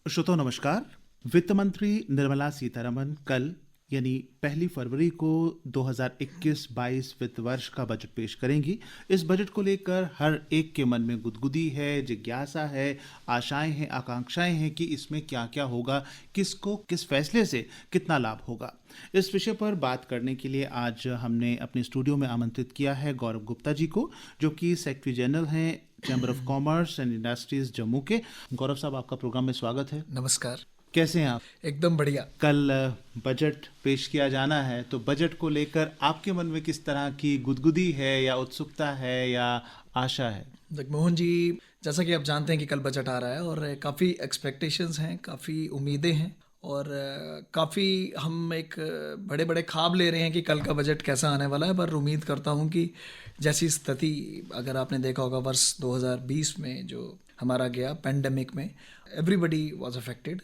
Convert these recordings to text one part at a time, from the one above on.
श्रोताओं नमस्कार। वित्त मंत्री निर्मला सीतारमण कल यानी 1 फरवरी को 2021-22 वित्त वर्ष का बजट पेश करेंगी। इस बजट को लेकर हर एक के मन में गुदगुदी है, जिज्ञासा है, आशाएं हैं, आकांक्षाएं हैं कि इसमें क्या क्या होगा, किसको किस फैसले से कितना लाभ होगा। इस विषय पर बात करने के लिए आज हमने अपने स्टूडियो में आमंत्रित किया है गौरव गुप्ता जी को, जो कि सेक्रेटरी जनरल हैं chamber of commerce and industries Jammu के। गौरव साहब, आपका प्रोग्राम में स्वागत है। नमस्कार। कैसे हैं आप? एकदम बढ़िया। कल बजट पेश किया जाना है, तो बजट को लेकर आपके मन में किस तरह की गुदगुदी है या उत्सुकता है या आशा है? जगमोहन जी, जैसा कि आप जानते हैं कि कल बजट आ रहा है और काफ़ी एक्सपेक्टेशंस हैं, काफ़ी उम्मीदें हैं और काफ़ी हम एक बड़े बड़े ख्वाब ले रहे हैं कि कल का बजट कैसा आने वाला है। पर उम्मीद करता हूं कि जैसी स्थिति, अगर आपने देखा होगा वर्ष 2020 में जो हमारा गया पेंडेमिक में, एवरीबडी वाज अफेक्टेड।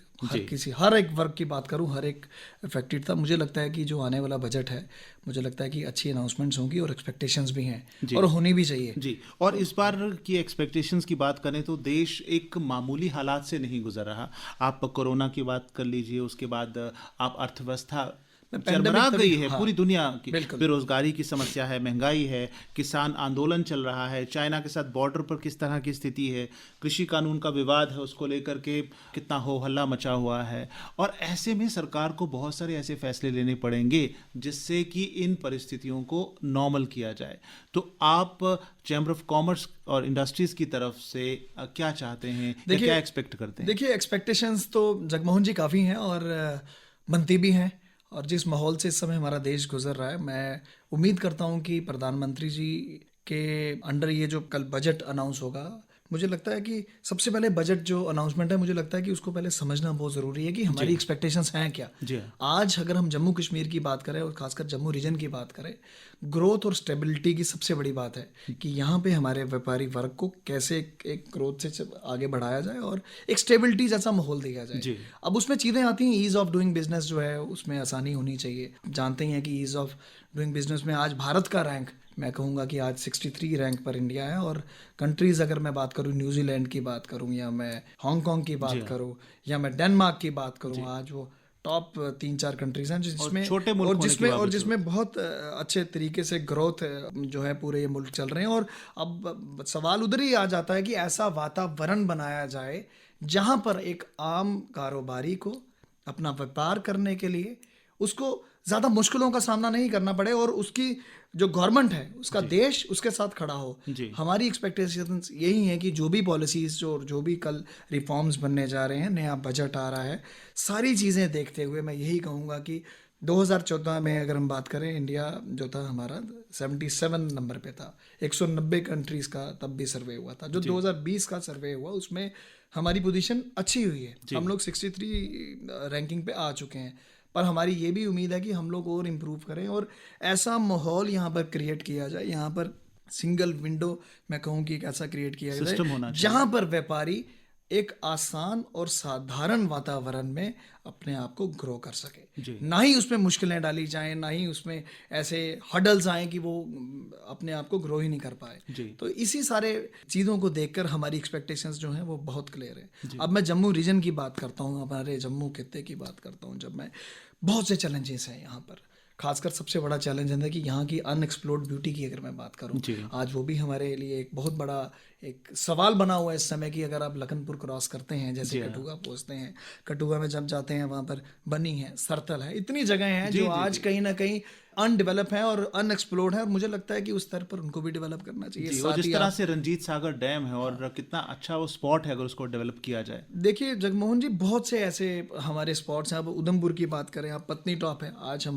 हर एक वर्ग की बात करूं, हर एक अफेक्टेड था। मुझे लगता है कि जो आने वाला बजट है, मुझे लगता है कि अच्छी अनाउंसमेंट्स होंगी और एक्सपेक्टेशंस भी हैं और होनी भी चाहिए जी। और इस बार की एक्सपेक्टेशंस की बात करें तो देश एक मामूली हालात से नहीं गुजर रहा। आप कोरोना की बात कर लीजिए, उसके बाद आप अर्थव्यवस्था चरमरा गई है। पूरी दुनिया की बेरोजगारी की समस्या है, महंगाई है, किसान आंदोलन चल रहा है, चाइना के साथ बॉर्डर पर किस तरह की स्थिति है, कृषि कानून का विवाद है, उसको लेकर के कितना हो हल्ला मचा हुआ है। और ऐसे में सरकार को बहुत सारे ऐसे फैसले लेने पड़ेंगे जिससे कि इन परिस्थितियों को नॉर्मल किया जाए। तो आप चैम्बर ऑफ कॉमर्स और इंडस्ट्रीज की तरफ से क्या चाहते हैं या क्या एक्सपेक्ट करते हैं? देखिए, एक्सपेक्टेशंस तो जगमोहन जी काफ़ी हैं और बनती भी हैं। और जिस माहौल से इस समय हमारा देश गुजर रहा है, मैं उम्मीद करता हूं कि प्रधानमंत्री जी के अंडर ये जो कल बजट अनाउंस होगा, मुझे लगता है कि सबसे पहले बजट जो अनाउंसमेंट है, मुझे लगता है कि उसको पहले समझना बहुत ज़रूरी है कि हमारी एक्सपेक्टेशंस हैं क्या। आज अगर हम जम्मू कश्मीर की बात करें और खासकर जम्मू रीजन की बात करें, ग्रोथ और स्टेबिलिटी की सबसे बड़ी बात है कि यहाँ पे हमारे व्यापारी वर्ग को कैसे एक ग्रोथ से आगे बढ़ाया जाए और एक स्टेबिलिटी जैसा माहौल दिया जाए। अब उसमें चीज़ें आती हैं, ईज़ ऑफ डूइंग बिजनेस जो है उसमें आसानी होनी चाहिए। जानते हैं कि ईज़ ऑफ डूइंग बिजनेस में आज भारत का रैंक, मैं कहूँगा कि आज 63 रैंक पर इंडिया है। और कंट्रीज़ अगर मैं बात करूँ, न्यूजीलैंड की बात करूँ या मैं हांगकांग की बात करूँ या मैं डेनमार्क की बात करूँ, आज वो टॉप 3-4 कंट्रीज हैं जिसमें छोटे मुल्क और जिसमें बहुत अच्छे तरीके से ग्रोथ जो है पूरे ये मुल्क चल रहे हैं। और अब सवाल उधर ही आ जाता है कि ऐसा वातावरण बनाया जाए जहाँ पर एक आम कारोबारी को अपना व्यापार करने के लिए उसको ज़्यादा मुश्किलों का सामना नहीं करना पड़े और उसकी जो गवर्नमेंट है, उसका देश उसके साथ खड़ा हो। हमारी एक्सपेक्टेशंस यही है कि जो भी पॉलिसीज़ जो भी कल रिफॉर्म्स बनने जा रहे हैं, नया बजट आ रहा है, सारी चीज़ें देखते हुए मैं यही कहूँगा कि 2014 में अगर हम बात करें, इंडिया जो था हमारा 77 नंबर पे था। 190 कंट्रीज़ का तब भी सर्वे हुआ था। जो 2020 का सर्वे हुआ उसमें हमारी पोजीशन अच्छी हुई है। हम लोग 63 रैंकिंग पे आ चुके हैं। पर हमारी ये भी उम्मीद है कि हम लोग और इम्प्रूव करें और ऐसा माहौल यहाँ पर क्रिएट किया जाए, यहाँ पर सिंगल विंडो मैं कहूँ कि एक ऐसा क्रिएट किया जाए जहाँ पर व्यापारी एक आसान और साधारण वातावरण में अपने आप को ग्रो कर सके। ना ही उसमें मुश्किलें डाली जाएं, ना ही उसमें ऐसे हडल्स आए कि वो अपने आप को ग्रो ही नहीं कर पाए। तो इसी सारे चीज़ों को देखकर हमारी एक्सपेक्टेशंस जो हैं वो बहुत क्लियर है। अब मैं जम्मू रीजन की बात करता हूँ, हमारे जम्मू खित्ते की बात करता हूँ। जब मैं बहुत से चैलेंजेस हैं यहाँ पर, खासकर सबसे बड़ा चैलेंज है कि यहाँ की अनएक्सप्लोर्ड ब्यूटी की अगर मैं बात करूँ, आज वो भी हमारे लिए एक बहुत बड़ा एक सवाल बना हुआ है इस समय कि अगर आप लखनपुर क्रॉस करते हैं, जैसे कठुआ पहुँचते हैं, कठुआ में जब जाते हैं वहाँ पर बनी है, सरतल है, इतनी जगह हैं जो आज कहीं ना कहीं अनडेवलप है और अनएक्सप्लोर्ड है। और मुझे लगता है कि उस स्तर पर उनको भी डेवलप करना चाहिए। और जिस तरह से रंजीत सागर डैम है और कितना अच्छा वो स्पॉट है, अगर उसको डेवलप किया जाए। देखिए जगमोहन जी, बहुत से ऐसे हमारे स्पॉट्स हैं। अब उधमपुर की बात करें, आप पत्नी टॉप है आज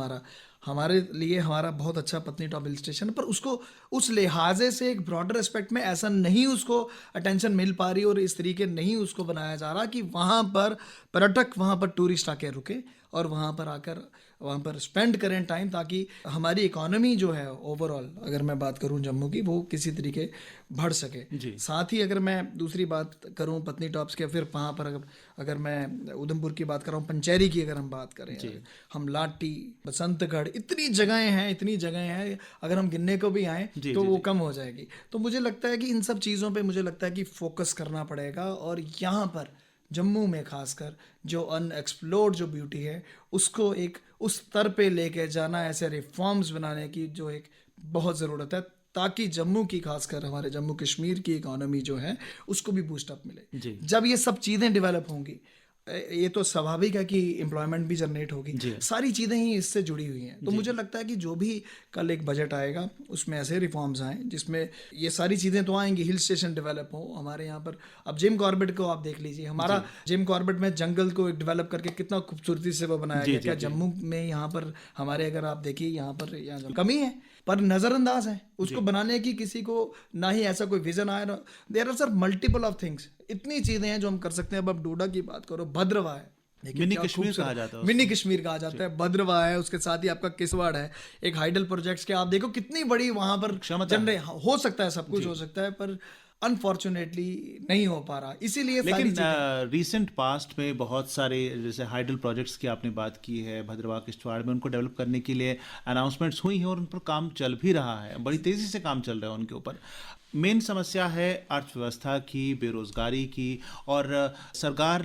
हमारे लिए हमारा बहुत अच्छा पत्नी टॉप हिल स्टेशन, पर उसको उस लिहाजे से एक ब्रॉडर एस्पेक्ट में ऐसा नहीं उसको अटेंशन मिल पा रही और इस तरीके नहीं उसको बनाया जा रहा कि वहाँ पर पर्यटक, वहाँ पर टूरिस्ट आके रुके और वहाँ पर आकर वहाँ पर स्पेंड करें टाइम, ताकि हमारी इकोनॉमी जो है ओवरऑल, अगर मैं बात करूँ जम्मू की, वो किसी तरीके बढ़ सके। साथ ही अगर मैं दूसरी बात करूँ पत्नी टॉप्स के, फिर वहाँ पर अगर मैं उधमपुर की बात कर रहा हूँ, पंचेरी की अगर हम बात करें, हम लाटी, बसंतगढ़, इतनी जगहें हैं, अगर हम गिनने को भी आए तो वो कम हो जाएगी। तो मुझे लगता है कि इन सब चीज़ों पे मुझे लगता है कि फोकस करना पड़ेगा और यहाँ पर जम्मू में खासकर जो अनएक्सप्लोर्ड जो ब्यूटी है उसको एक उस स्तर पे लेके जाना, ऐसे रिफॉर्म्स बनाने की जो एक बहुत ज़रूरत है, ताकि जम्मू की, खासकर हमारे जम्मू कश्मीर की इकोनॉमी जो है उसको भी बूस्टअप मिले। जब ये सब चीज़ें डेवलप होंगी, ये तो स्वाभाविक है कि एम्प्लॉयमेंट भी जनरेट होगी, सारी चीज़ें ही इससे जुड़ी हुई हैं। तो मुझे लगता है कि जो भी कल एक बजट आएगा उसमें ऐसे रिफॉर्म्स आएँ जिसमें ये सारी चीज़ें तो आएंगी, हिल स्टेशन डेवलप हो हमारे यहाँ पर। अब जिम कॉर्बेट को आप देख लीजिए, हमारा जिम कॉर्बेट में जंगल को डेवलप करके कितना खूबसूरती से वो बनाया गया। क्या जम्मू में यहाँ पर हमारे, अगर आप देखिए यहाँ पर कमी है पर नज़रअंदाज है उसको बनाने की, किसी को ना ही ऐसा कोई विजन आया ना। There are sir multiple of things, इतनी चीज़ें हैं जो हम कर सकते हैं। अब डोडा की बात करो, भद्रवाह है, मिनी कश्मीर कहा जाता है, मिनी कश्मीर कहा जाता है, भद्रवाह है, उसके साथ ही आपका किसवाड़ है, एक हाइडल प्रोजेक्ट्स के आप देखो कितनी बड़ी वहां पर जनरे हो सकता है, सब कुछ हो सकता है, पर अनफॉर्चुनेटली नहीं हो पा रहा। इसीलिए लेकिन रिसेंट पास्ट में बहुत सारे जैसे हाइडल प्रोजेक्ट्स की आपने बात की है, भद्रवाह किश्तवाड़ में उनको डेवलप करने के लिए अनाउंसमेंट्स हुई हैं और उन पर काम चल भी रहा है, बड़ी तेज़ी से काम चल रहा है उनके ऊपर। मेन समस्या है अर्थव्यवस्था की, बेरोजगारी की, और सरकार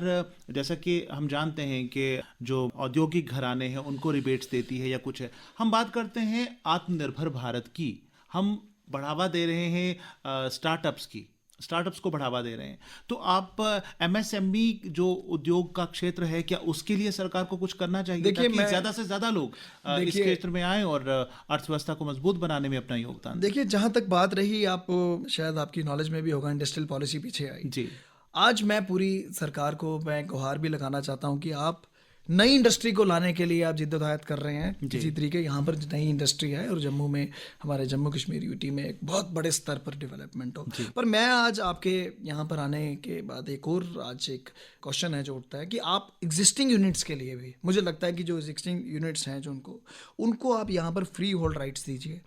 जैसा कि हम जानते हैं कि जो औद्योगिक घराने हैं उनको रिबेट्स देती है या कुछ है। हम बात करते हैं आत्मनिर्भर भारत की, हम बढ़ावा दे रहे हैं स्टार्टअप्स को बढ़ावा दे रहे हैं। तो आप एमएसएमई जो उद्योग का क्षेत्र है, क्या उसके लिए सरकार को कुछ करना चाहिए ताकि ज़्यादा से ज़्यादा लोग इस क्षेत्र में आएं और अर्थव्यवस्था को मजबूत बनाने में अपना योगदान? देखिए, जहाँ तक बात रही, आप शायद आपकी नॉलेज में भी होगा, इंडस्ट्रियल पॉलिसी पीछे आई जी। आज मैं पूरी सरकार को मैं गुहार भी लगाना चाहता हूँ कि आप नई इंडस्ट्री को लाने के लिए आप जिद्दोजहद कर रहे हैं किसी तरीके। यहाँ पर नई इंडस्ट्री है और जम्मू में, हमारे जम्मू कश्मीर यूटी में एक बहुत बड़े स्तर पर डेवलपमेंट हो। पर मैं आज आपके यहाँ पर आने के बाद एक और आज एक क्वेश्चन है जो उठता है कि आप एग्जिस्टिंग यूनिट्स के लिए भी, मुझे लगता है कि जो एग्जिस्टिंग यूनिट्स हैं जो उनको आप यहाँ पर फ्री होल्ड राइट्स दीजिए,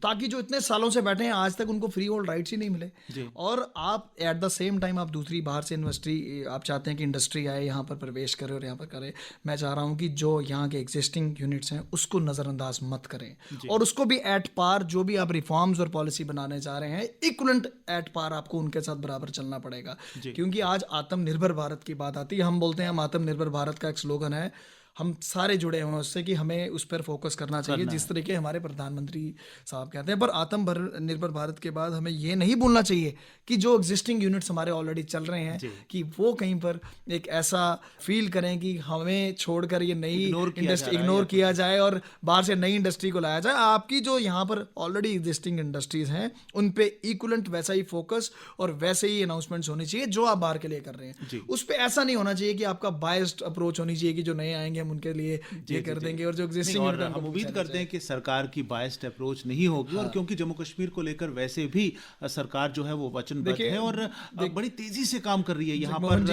ताकि जो इतने सालों से बैठे हैं आज तक उनको फ्री होल्ड राइट्स ही नहीं मिले। और आप एट द सेम टाइम आप दूसरी बाहर से इन्वेस्ट्री, आप चाहते हैं कि इंडस्ट्री आए यहाँ पर प्रवेश करे और यहाँ पर करे। मैं चाह रहा हूँ कि जो यहाँ के एग्जिस्टिंग यूनिट्स हैं उसको नज़रअंदाज मत करें और उसको भी एट पार, जो भी आप रिफॉर्म्स और पॉलिसी बनाने जा रहे हैं, इक्वलेंट एट पार आपको उनके साथ बराबर चलना पड़ेगा। क्योंकि आज आत्मनिर्भर भारत की बात आती है, हम बोलते हैं हम आत्मनिर्भर भारत का एक स्लोगन है, हम सारे जुड़े हुए हैं उससे कि हमें उस पर फोकस करना चाहिए, जिस तरीके हमारे प्रधानमंत्री साहब कहते हैं। पर आत्मनिर्भर भारत के बाद हमें ये नहीं भूलना चाहिए कि जो एग्जिस्टिंग यूनिट्स हमारे ऑलरेडी चल रहे हैं कि वो कहीं पर एक ऐसा फील करें कि हमें छोड़कर ये नई इंडस्ट्री इग्नोर किया जाए और बाहर से नई इंडस्ट्री को लाया जाए। आपकी जो यहाँ पर ऑलरेडी एग्जिस्टिंग इंडस्ट्रीज हैं उन पे इक्वलेंट वैसा ही फोकस और वैसे ही अनाउंसमेंट्स होनी चाहिए जो आप बाहर के लिए कर रहे हैं। उस पर ऐसा नहीं होना चाहिए कि आपका बायस्ड अप्रोच होनी चाहिए कि जो नए आएंगे हम उनके लिए ये कर देंगे और जो एग्जिस्टिंग, और हम उम्मीद करते हैं कि सरकार की बायस्ड अप्रोच नहीं होगी। और क्योंकि जम्मू कश्मीर को लेकर वैसे भी सरकार जो है वो वचनबद्ध है और बड़ी तेजी से काम कर रही है यहाँ पर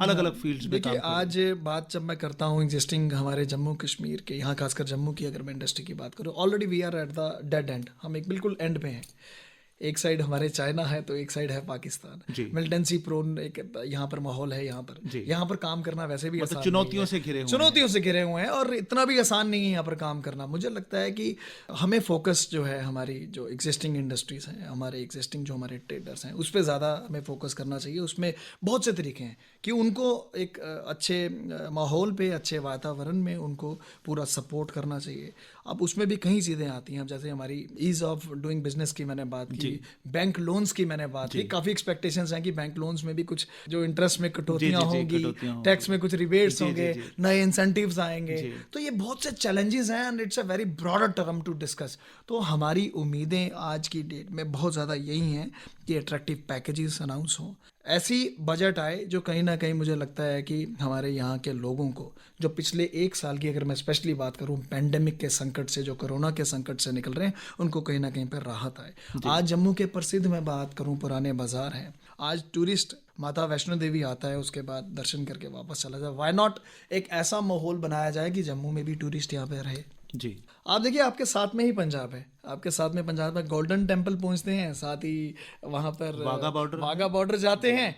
अलग अलग फील्ड्स में। देखिए, आज बात जब मैं करता हूँ एग्जिस्टिंग हमारे जम्मू कश्मीर के, यहाँ खासकर जम्मू की अगर मैं इंडस्ट्री की बात करूँ, already we are at the dead end, हम एक बिल्कुल एंड पे हैं। एक साइड हमारे चाइना है तो एक साइड है पाकिस्तान, मिलिटेंसी प्रोन एक यहाँ पर माहौल है, यहाँ पर काम करना वैसे भी मतलब चुनौतियों से घिरे हुए हैं और इतना भी आसान नहीं है यहाँ पर काम करना। मुझे लगता है कि हमें फोकस जो है हमारी जो एग्जिस्टिंग इंडस्ट्रीज हैं, हमारे एग्जिस्टिंग जो हमारे ट्रेडर्स हैं, उस पर ज़्यादा हमें फोकस करना चाहिए। उसमें बहुत से तरीके हैं कि उनको एक अच्छे माहौल पे, अच्छे वातावरण में उनको पूरा सपोर्ट करना चाहिए। अब उसमें भी कई चीज़ें आती हैं, अब जैसे हमारी ईज़ ऑफ डूइंग बिजनेस की मैंने बात की, बैंक लोन्स की मैंने बात की। काफ़ी एक्सपेक्टेशंस हैं कि बैंक लोन्स में भी कुछ जो इंटरेस्ट में कटौतियाँ होंगी, टैक्स में कुछ रिबेट्स होंगे, नए इंसेंटिव्स आएंगे। तो ये बहुत से चैलेंजेस हैं and it's a very broader term to discuss. तो हमारी उम्मीदें आज की डेट में बहुत ज़्यादा यही हैं कि अट्रैक्टिव पैकेजेस अनाउंस हों, ऐसी बजट आए जो कहीं ना कहीं मुझे लगता है कि हमारे यहाँ के लोगों को, जो पिछले एक साल की अगर मैं स्पेशली बात करूँ पैंडेमिक के संकट से, जो कोरोना के संकट से निकल रहे हैं, उनको कहीं ना कहीं पर राहत आए। आज जम्मू के प्रसिद्ध मैं बात करूँ पुराने बाजार हैं, आज टूरिस्ट माता वैष्णो देवी आता है, उसके बाद दर्शन करके वापस चला जाए। वाई नॉट एक ऐसा माहौल बनाया जाए कि जम्मू में भी टूरिस्ट यहाँ पे रहे, जी। आप देखिए, आपके साथ में ही पंजाब है, आपके साथ में पंजाब में गोल्डन टेम्पल पहुंचते हैं, साथ ही वहाँ पर वाघा बॉर्डर जाते हैं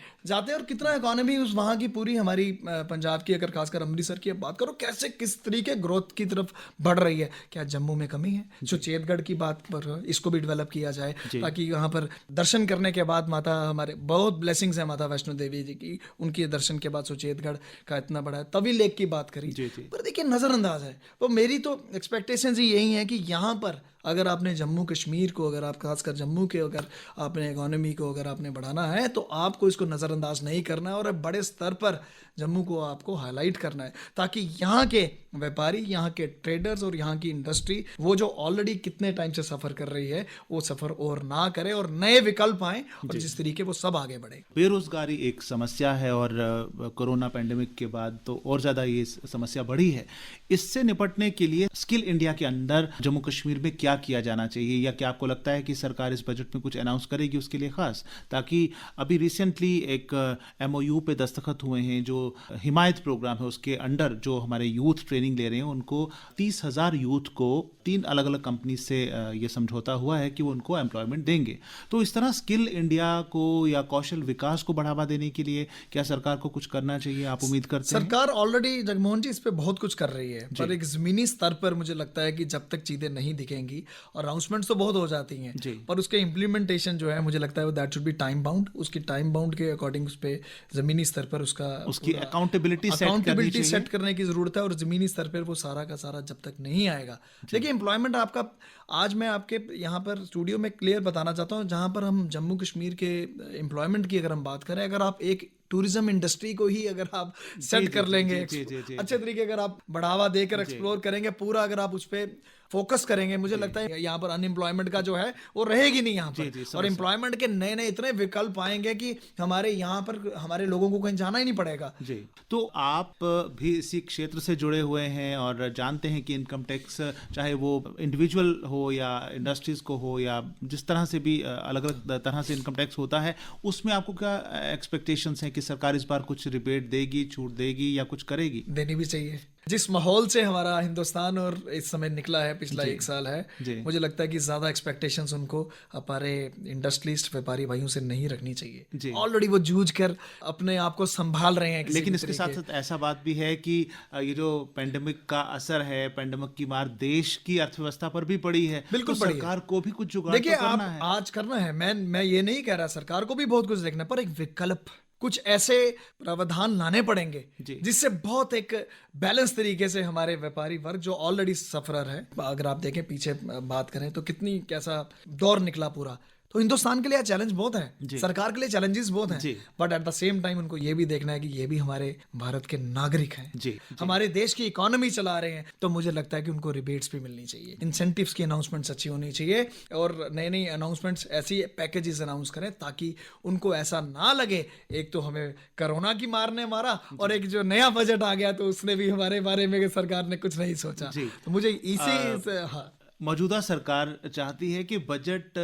और कितना इकोनॉमी उस वहाँ की पूरी हमारी पंजाब की, अगर खासकर अमृतसर की बात करो, कैसे किस तरीके ग्रोथ की तरफ बढ़ रही है। क्या जम्मू में कमी है? सुचेतगढ़ की बात पर इसको भी डेवलप किया जाए, ताकि यहाँ पर दर्शन करने के बाद माता, हमारे बहुत ब्लेसिंग्स है माता वैष्णो देवी जी की, उनके दर्शन के बाद सुचेतगढ़ का इतना बड़ा है। तवी लेक की बात करी, पर देखिए नज़रअंदाज है वो। मेरी तो एक्सपेक्टेशंस ही यही है कि यहाँ पर अगर आपने जम्मू कश्मीर को, अगर आप खासकर जम्मू के, अगर आपने इकोनॉमी को अगर आपने बढ़ाना है, तो आपको इसको नज़रअंदाज नहीं करना है और बड़े स्तर पर जम्मू को आपको हाईलाइट करना है, ताकि यहाँ के व्यापारी, यहाँ के ट्रेडर्स और यहाँ की इंडस्ट्री, वो जो ऑलरेडी कितने टाइम से सफ़र कर रही है, वो सफ़र और ना करे और नए विकल्प आए, और जिस तरीके वो सब आगे बढ़े। बेरोजगारी एक समस्या है और कोरोना पैंडेमिक के बाद तो और ज़्यादा ये समस्या बढ़ी है। इससे निपटने के लिए स्किल इंडिया के अंदर जम्मू कश्मीर में क्या किया जाना चाहिए, या क्या आपको लगता है कि सरकार इस बजट में कुछ अनाउंस करेगी उसके लिए खास? ताकि अभी रिसेंटली एक MOU पे दस्तखत हुए हैं, जो हिमायत प्रोग्राम है, उसके अंडर जो हमारे यूथ ट्रेनिंग ले रहे हैं, उनको 30,000 यूथ को 3 अलग अलग कंपनी से ये समझौता हुआ है कि वो उनको एम्प्लॉयमेंट देंगे। तो इस तरह स्किल इंडिया को या कौशल विकास को बढ़ावा देने के लिए क्या सरकार को कुछ करना चाहिए, आप उम्मीद करते हैं? सरकार ऑलरेडी, जगमोहन जी, इस पे बहुत कुछ कर रही है, पर एक जमीनी स्तर पर मुझे लगता है कि जब तक चीजें नहीं दिखेंगी, और अनाउंसमेंट्स तो बहुत हो जाती हैं, पर उसके इम्प्लीमेंटेशन जो है, मुझे लगता है वो that should be time bound. उसकी टाइम बाउंड के अकॉर्डिंग उस पे जमीनी स्तर पर उसकी अकाउंटेबिलिटी सेट करने की जरूरत है, और जमीनी स्तर पर वो सारा का सारा जब तक नहीं आएगा। देखिए, एम्प्लॉयमेंट आपका, आज मैं आपके यहाँ पर स्टूडियो में क्लियर बताना चाहता हूँ, जहाँ पर हम जम्मू कश्मीर के एम्प्लॉयमेंट की अगर हम बात करें, अगर आप एक टूरिज्म इंडस्ट्री को ही अगर आप सेट कर लेंगे, अच्छे तरीके अगर आप बढ़ावा देकर एक्सप्लोर करेंगे पूरा, अगर आप उस पर फोकस करेंगे, मुझे लगता है यहाँ पर अनएम्प्लॉयमेंट का जो है वो रहेगी नहीं यहाँ पर, और एम्प्लॉयमेंट के नए नए इतने विकल्प आएंगे कि हमारे यहाँ पर हमारे लोगों को कहीं जाना ही नहीं पड़ेगा। जी, तो आप भी इसी क्षेत्र से जुड़े हुए हैं और जानते हैं कि इनकम टैक्स, चाहे वो इंडिविजुअल हो या इंडस्ट्रीज को हो, या जिस तरह से भी अलग अलग तरह से इनकम टैक्स होता है, उसमें आपको क्या एक्सपेक्टेशंस हैं कि सरकार इस बार कुछ रिबेट देगी, छूट देगी, या कुछ करेगी? देनी भी चाहिए। जिस माहौल से हमारा हिंदुस्तान और इस समय निकला है, पिछला 1 साल है, मुझे लगता है कि ज़्यादा एक्सपेक्टेशंस उनको हमारे इंडस्ट्रियलिस्ट, व्यापारी भाइयों से नहीं रखनी चाहिए। ऑलरेडी वो जूझ कर अपने आप को संभाल रहे हैं। लेकिन इसके साथ साथ ऐसा बात भी है कि ये जो पेंडेमिक का असर है, पेंडेमिक की मार देश की अर्थव्यवस्था पर भी पड़ी है। बिल्कुल, तो सरकार को भी कुछ जुगाड़ देखिए, तो करना है। आज करना है, मैं ये नहीं कह रहा, सरकार को भी बहुत कुछ देखना है, पर एक विकल्प, कुछ ऐसे प्रावधान लाने पड़ेंगे जिससे बहुत एक बैलेंस तरीके से हमारे व्यापारी वर्ग जो ऑलरेडी सफरर है, अगर आप देखें पीछे बात करें तो कितनी कैसा दौर निकला पूरा, तो हिंदुस्तान के लिए चैलेंज बहुत है, सरकार के लिए चैलेंजेस बहुत हैं, but at the same time उनको ये भी देखना है कि ये भी हमारे भारत के नागरिक हैं, हमारे देश की इकोनॉमी चला रहे हैं, तो मुझे लगता है कि उनको रिबेट्स भी मिलनी चाहिए, इंसेंटिव्स की अनाउंसमेंट्स अच्छी होनी चाहिए, और नई नई अनाउंसमेंट्स, ऐसी पैकेजेस अनाउंस करें ताकि उनको ऐसा ना लगे एक तो हमें कोरोना की मार ने मारा, और एक जो नया बजट आ गया तो उसने भी हमारे बारे में सरकार ने कुछ नहीं सोचा। तो मुझे इसी मौजूदा सरकार चाहती है कि बजट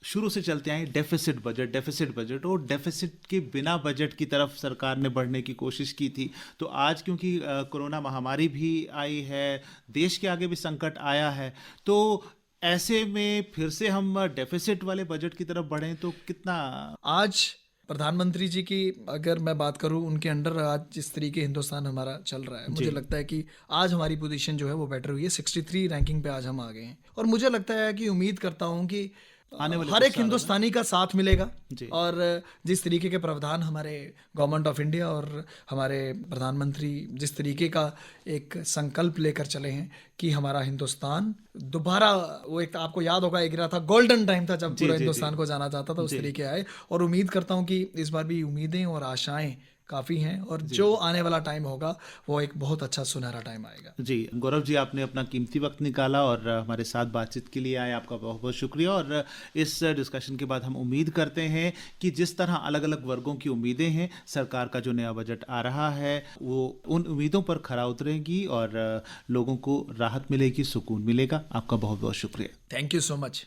शुरू से चलते आए डेफिसिट बजट, और डेफिसिट के बिना बजट की तरफ सरकार ने बढ़ने की कोशिश की थी। तो आज क्योंकि कोरोना महामारी भी आई है, देश के आगे भी संकट आया है, तो ऐसे में फिर से हम डेफिसिट वाले बजट की तरफ बढ़ें तो कितना? आज प्रधानमंत्री जी की अगर मैं बात करूं, उनके अंडर आज जिस तरीके हिंदुस्तान हमारा चल रहा है, मुझे लगता है कि आज हमारी पोजीशन जो है वो बेटर हुई है, 63 रैंकिंग पे आज हम आ गए हैं, और मुझे लगता है कि उम्मीद करता हूं कि हर एक हिंदुस्तानी का साथ मिलेगा, और जिस तरीके के प्रावधान हमारे गवर्नमेंट ऑफ इंडिया और हमारे प्रधानमंत्री जिस तरीके का एक संकल्प लेकर चले हैं कि हमारा हिंदुस्तान दोबारा, वो एक आपको याद होगा एक था गोल्डन टाइम था जब पूरा हिंदुस्तान को जाना चाहता था, उस तरीके आए, और उम्मीद करता हूँ कि इस बार भी उम्मीदें और आशाएं काफ़ी हैं, और जो आने वाला टाइम होगा वो एक बहुत अच्छा सुनहरा टाइम आएगा। जी गौरव जी, आपने अपना कीमती वक्त निकाला और हमारे साथ बातचीत के लिए आए, आपका बहुत बहुत शुक्रिया। और इस डिस्कशन के बाद हम उम्मीद करते हैं कि जिस तरह अलग अलग वर्गों की उम्मीदें हैं, सरकार का जो नया बजट आ रहा है वो उन उम्मीदों पर खरा उतरेगी और लोगों को राहत मिलेगी, सुकून मिलेगा। आपका बहुत बहुत शुक्रिया। Thank you so much.